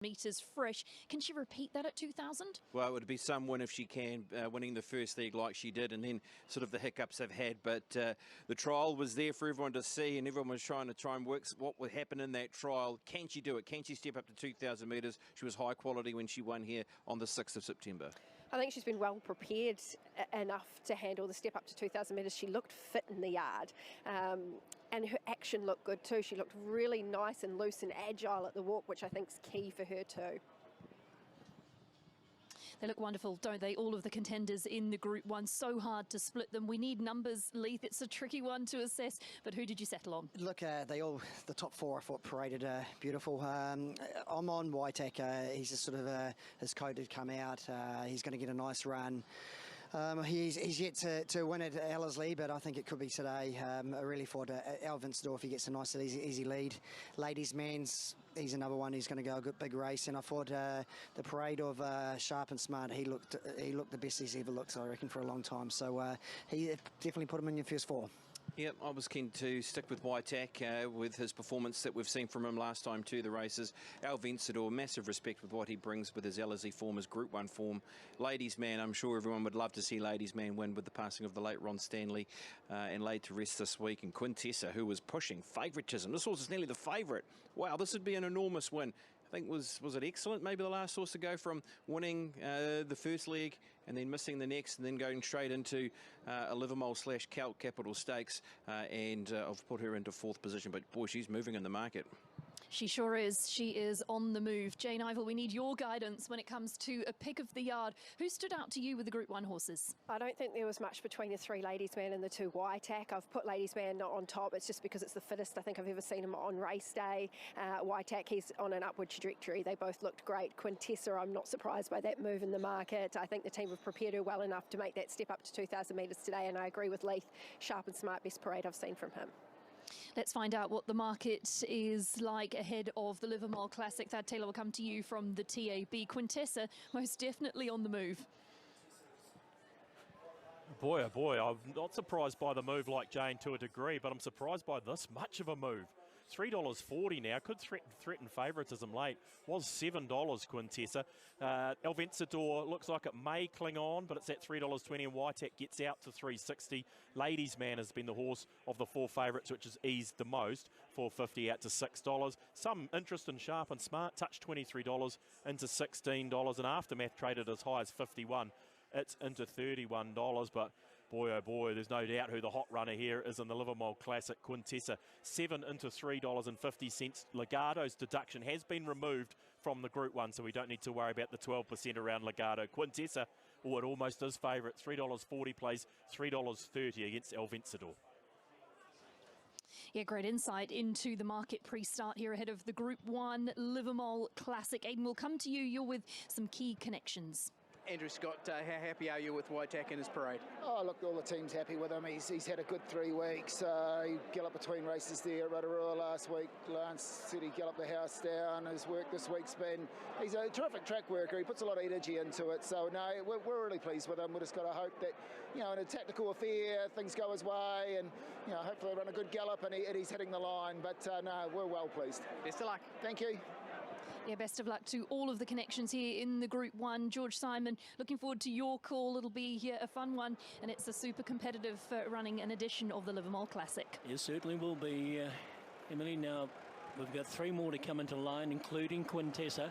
metres fresh. Can she repeat that at 2,000? Well, it would be some win if she can, winning the first leg like she did, and then sort of the hiccups they've had. But the trial was there for everyone to see, and everyone was trying to work what would happen in that trial. Can she do it? Can she step up to 2,000 metres? She was high quality when she won here on the 6th of September. I think she's been well prepared enough to handle the step up to 2,000 metres. She looked fit in the yard. And her action looked good too. She looked really nice and loose and agile at the walk, which I think is key for her too. They look wonderful, don't they? All of the contenders in the Group 1. So hard to split them. We need numbers, Leith. It's a tricky one to assess. But who did you settle on? Look, the top four I thought paraded beautiful. I'm on Waitek. He's just sort of his code had come out. He's going to get a nice run. He's yet to win at Ellerslie, but I think it could be today. I really thought Al Vincedor, if he gets a nice easy lead. Ladies Man's, he's another one who's going to go a good big race. And I thought the parade of Sharp and Smart, he looked the best he's ever looked, I reckon, for a long time. So he definitely put him in your first four. Yep, I was keen to stick with Waitek with his performance that we've seen from him last time to the races. Al Vencedor, massive respect with what he brings with his Ellerslie form, his Group 1 form. Ladies Man, I'm sure everyone would love to see Ladies Man win with the passing of the late Ron Stanley and laid to rest this week. And Quintessa, who was pushing favouritism. This horse is nearly the favourite. Wow, this would be an enormous win. I think was it excellent, maybe the last horse to go from winning the first leg and then missing the next and then going straight into a Livamol / Celt Capital Stakes, and I've put her into 4th position, but boy, she's moving in the market. She sure is. She is on the move. Jane Ivel, we need your guidance when it comes to a pick of the yard. Who stood out to you with the Group 1 horses? I don't think there was much between the 3 Ladies Man and the 2 Waitek. I've put Ladies Man on top. It's just because it's the fittest I think I've ever seen him on race day. Waitek, he's on an upward trajectory. They both looked great. Quintessa, I'm not surprised by that move in the market. I think the team have prepared her well enough to make that step up to 2,000 metres today, and I agree with Leith. Sharp and Smart, best parade I've seen from him. Let's find out what the market is like ahead of the Livamol Classic. Thad Taylor will come to you from the TAB. Quintessa, most definitely on the move. Boy, oh boy, I'm not surprised by the move like Jane to a degree, but I'm surprised by this much of a move. $3.40 now, could threaten favouritism late. Was $7, Quintessa. El Vencedor looks like it may cling on, but it's at $3.20, and Waitek gets out to $3.60. Ladies Man has been the horse of the 4 favourites, which has eased the most, $4.50 out to $6. Some interest in Sharp and Smart, touched $23 into $16, and Aftermath traded as high as $51. It's into $31, but boy, oh boy, there's no doubt who the hot runner here is in the Livamol Classic. Quintessa, 7 into $3.50. Legado's deduction has been removed from the Group 1, so we don't need to worry about the 12% around Legado. Quintessa, it almost is favourite, $3.40 plays $3.30 against El Vencedor. Yeah, great insight into the market pre-start here ahead of the Group 1 Livamol Classic. Aidan, we'll come to you. You're with some key connections. Andrew Scott, how happy are you with Waitek and his parade? Oh, look, all the team's happy with him. He's had a good 3 weeks. He galloped between races there at Rotorua last week. Lance said he galloped the house down. His work this week's been... He's a terrific track worker. He puts a lot of energy into it. So, no, we're really pleased with him. We've just got to hope that, you know, in a tactical affair, things go his way and, you know, hopefully run a good gallop and he's hitting the line. But, no, we're well pleased. Best of luck. Thank you. Yeah, best of luck to all of the connections here in the Group 1. George Simon, looking forward to your call. It'll be a fun one, and it's a super competitive running an edition of the Livamol Classic. It certainly will be, Emily. Now, we've got 3 more to come into line, including Quintessa.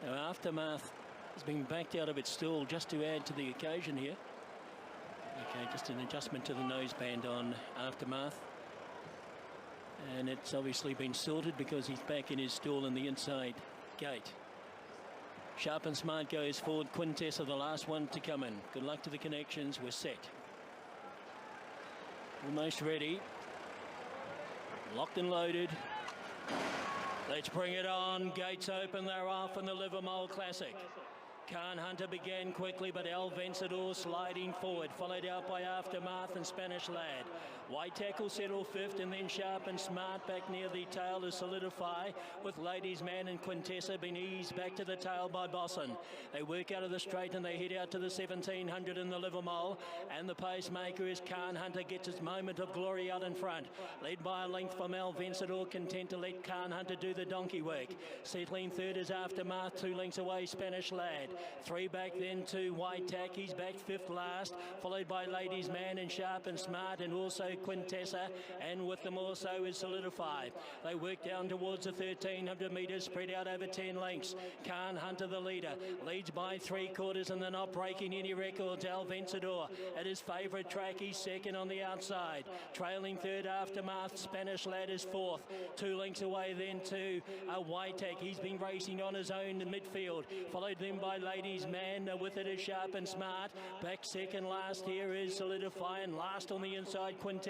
Now, Aftermath has been backed out of its stall just to add to the occasion here. Okay, just an adjustment to the noseband on Aftermath. And it's obviously been sorted because he's back in his stall in the inside gate. Sharp and Smart goes forward. Quintessa, the last one to come in. Good luck to the connections. We're set. Almost ready. Locked and loaded. Let's bring it on. Gates open. They're off in the Livamol Classic. Khan Hunter began quickly, but El Vencedor sliding forward, followed out by Aftermath and Spanish Lad. White Tackle settle fifth, and then Sharp and Smart back near the tail to solidify, with Ladies Man and Quintessa being eased back to the tail by Bosson. They work out of the straight and they head out to the 1700 in the Livamol, and the pacemaker is Khan Hunter gets his moment of glory out in front, led by a length from El Vencedor, content to let Khan Hunter do the donkey work. Settling third is Aftermath, 2 lengths away Spanish Lad. 3 back then to White Tack, he's back fifth last, followed by Ladies Man and Sharp and Smart, and also Quintessa, and with them also is Solidify. They work down towards the 1300 metres, spread out over 10 lengths. Khan Hunter the leader, leads by 3/4 and they're not breaking any records. El Vencedor at his favourite track, he's second on the outside. Trailing third Aftermath, Spanish Lad is fourth. 2 lengths away then to White Tack, he's been racing on his own in midfield, followed then by Ladies Man, with it is Sharp and Smart. Back second last here is Solidify, and last on the inside Quintessa.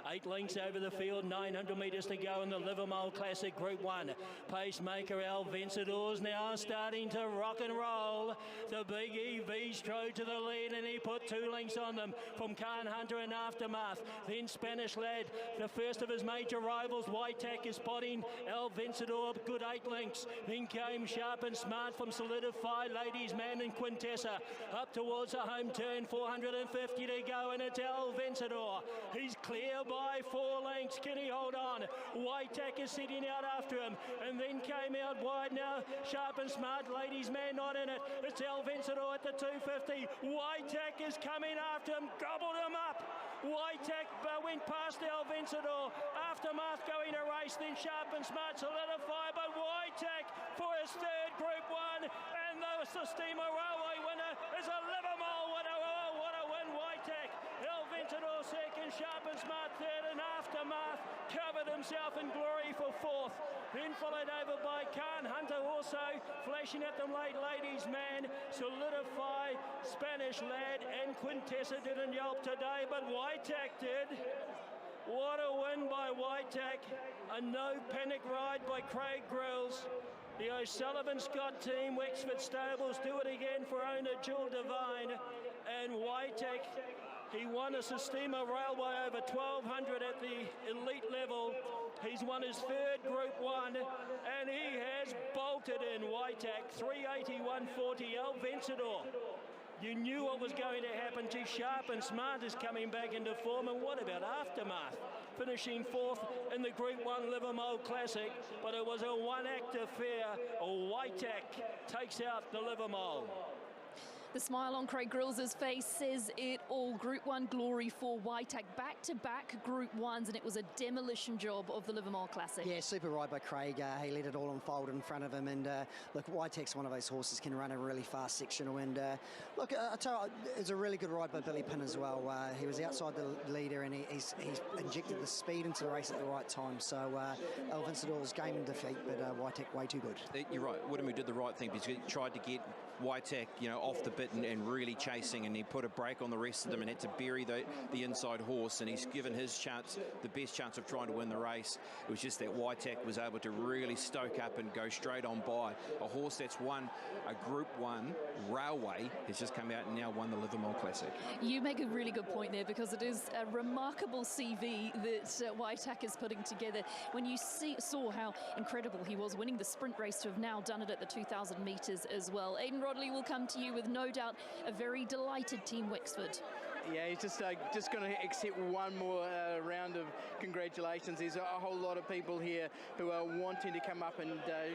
8 lengths over the field, 900 metres to go in the Livamol Classic Group 1. Pacemaker El Vencedor's now starting to rock and roll. The big EV strode to the lead, and he put 2 lengths on them from Khan Hunter and Aftermath. Then Spanish Lad, the first of his major rivals. White Tack is spotting El Vencedor, good 8 lengths. Then came Sharp and Smart from Solidify, Ladies Man and Quintessa. Up towards the home turn, 450 to go, and it's El Vencedor. He's clear by 4 lengths. Can he hold on? White Tack is sitting out after him, and then came out wide now. Sharp and Smart, Ladies Man not in it. It's El Vencedor at the 250. White Tack is coming after him, gobbled him up. White Tack went past El Vencedor. Aftermath going a race, then Sharp and Smart Solidify, but White Tack for his third Group 1, and the Steamer Railway winner is a Livamol winner. Oh, what a win, White Tack. El Vencedor second, Sharp and Smart third, and Aftermath covered himself in glory for fourth. Then followed over by Khan Hunter, also flashing at them late. Ladies Man, Solidify, Spanish Lad, and Quintessa didn't yelp today, but White Tack did. What a win by White Tack. A no panic ride by Craig Grills. The O'Sullivan Scott team, Wexford Stables, do it again for owner Jewel Devine. And White Tack, he won a Sistema Railway over 1200 at the elite level. He's won his third Group 1, and he has bolted in. White Tack, 380, 140, El Vencedor. You knew what was going to happen to Sharp and Smart is coming back into form, and what about Aftermath? Finishing fourth in the Group 1 Livamol Classic, but it was a one-act affair. White Tack takes out the Livamol. The smile on Craig Grills' face says it all. Group 1 glory for White Tack. Back-to-back Group 1s, and it was a demolition job of the Livamol Classic. Yeah, super ride by Craig. He let it all unfold in front of him. And look, White Tack's one of those horses, can run a really fast sectional. And look, I tell you, it's a really good ride by Billy Pinn as well. He was outside the leader, and he's injected the speed into the race at the right time. So El Vencedor's game in defeat, but White Tack way too good. You're right. Woodham did the right thing because he tried to get White Tack, off the bit and really chasing, and he put a break on the rest of them and had to bury the inside horse, and he's given his chance, the best chance of trying to win the race. It was just that White Tack was able to really stoke up and go straight on by. A horse that's won a Group 1 railway has just come out and now won the Livamol Classic. You make a really good point there, because it is a remarkable CV that White Tack is putting together. When you saw how incredible he was winning the sprint race, to have now done it at the 2,000 metres as well. Aidan Rodley will come to you with no doubt a very delighted Team Wexford. Yeah, he's just going to accept one more round of congratulations. There's a whole lot of people here who are wanting to come up and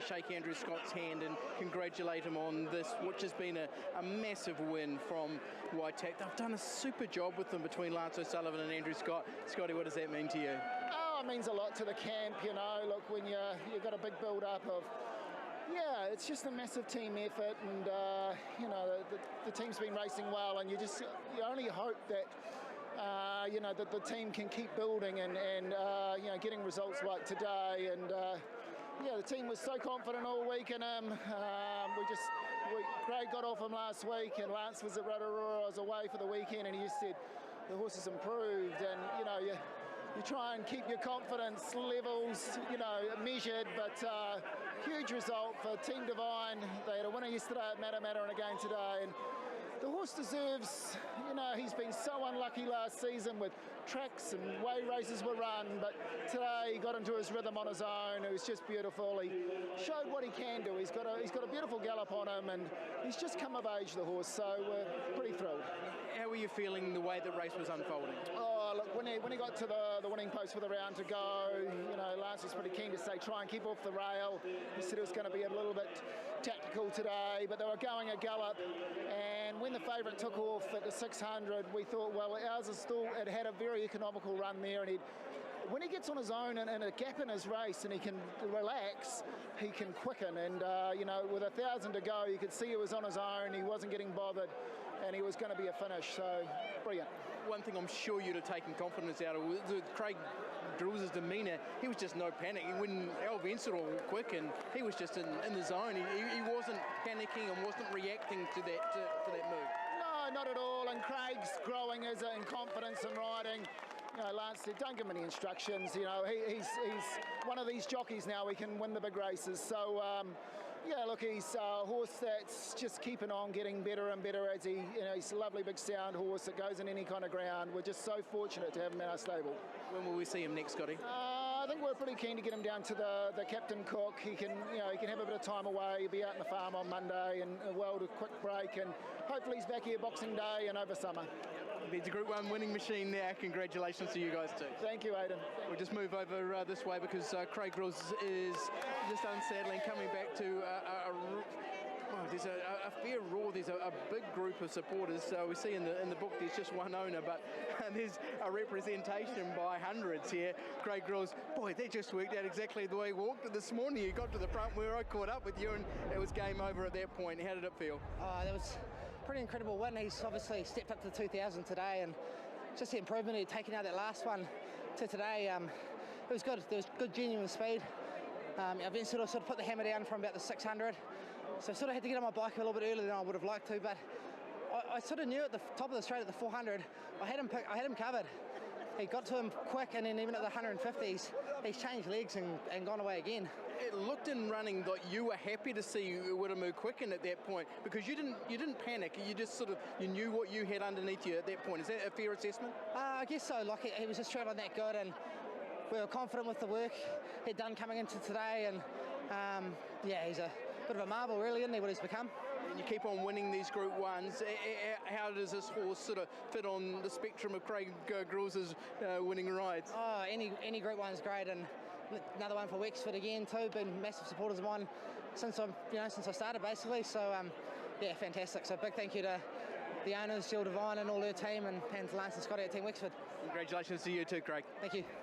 shake Andrew Scott's hand and congratulate him on this, which has been a massive win from White Tack. They've done a super job with them between Lance O'Sullivan and Andrew Scott. Scotty, what does that mean to you? Oh, it means a lot to the camp, Look, when you've got a big build-up of... Yeah, it's just a massive team effort, and the team's been racing well, and you only hope that that the team can keep building and getting results like today. And the team was so confident all week, and Craig got off him last week, and Lance was at Rotorua. I was away for the weekend, and he just said the horse has improved, and you try and keep your confidence levels, measured, but huge result for Team Divine. They had a winner yesterday at Matter and again today. And the horse deserves, he's been so unlucky last season with tracks and way races were run, but today he got into his rhythm on his own. It was just beautiful. He showed what he can do. He's got a beautiful gallop on him, and he's just come of age, the horse, so we're pretty thrilled. How were you feeling the way the race was unfolding? Oh, look, when he got to the winning post with a round to go, Lance was pretty keen to say try and keep off the rail. He said it was going to be a little bit tactical today, but they were going a gallop, and when the favourite took off at the 600, we thought, well, ours is still, it had a very economical run there, and when he gets on his own and a gap in his race and he can relax, he can quicken, and with 1,000 to go, you could see he was on his own, he wasn't getting bothered, and he was going to be a finish, so brilliant. One thing I'm sure you'd have taken confidence out of was Craig Drills' demeanour. He was just no panic. When Al Vencedor quickened, he was just in the zone. He wasn't panicking and wasn't reacting to that move. No, not at all, and Craig's growing in confidence and riding. Lance said, don't give him any instructions. He's one of these jockeys now. He can win the big races. So, he's a horse that's just keeping on getting better and better as he's a lovely big sound horse that goes in any kind of ground. We're just so fortunate to have him in our stable. When will we see him next, Scotty? I think we're pretty keen to get him down to the Captain Cook. He can have a bit of time away. He'll be out in the farm on Monday and a quick break, and hopefully he's back here Boxing Day and over summer. It's a Group 1 winning machine there. Congratulations to you guys too. Thank you, Aidan. We'll just move over this way because Craig Grills is just unsaddling, coming back to there's a fair roar. There's a big group of supporters. So we see in the book there's just one owner, but there's a representation by hundreds here. Craig Grills, boy, that just worked out exactly the way he walked it this morning. You got to the front where I caught up with you, and it was game over at that point. How did it feel? That was pretty incredible win. He's obviously stepped up to 2,000 today, and just the improvement he'd taken out that last one to today. It was good. There was good genuine speed. I've sort of put the hammer down from about the 600, so I sort of had to get on my bike a little bit earlier than I would have liked to, but I sort of knew at the top of the straight at the 400, I had him covered. He got to him quick, and then even at the 150s, he's changed legs and gone away again. It looked in running like you were happy to see Wiremu quicken at that point because you didn't panic. You just you knew what you had underneath you at that point. Is that a fair assessment? I guess so. Like he was just straight on that good, and we were confident with the work he'd done coming into today. And he's a bit of a marvel, really, isn't he? What he's become. And you keep on winning these Group 1s. How does this horse sort of fit on the spectrum of Craig Grills' winning rides? Oh, any Group 1's great, and another one for Wexford again too. Been massive supporters of mine since I started basically. So fantastic. So big thank you to the owners, Jill Devine and all her team, and to Lance and Scotty at Team Wexford. Congratulations to you too, Craig. Thank you.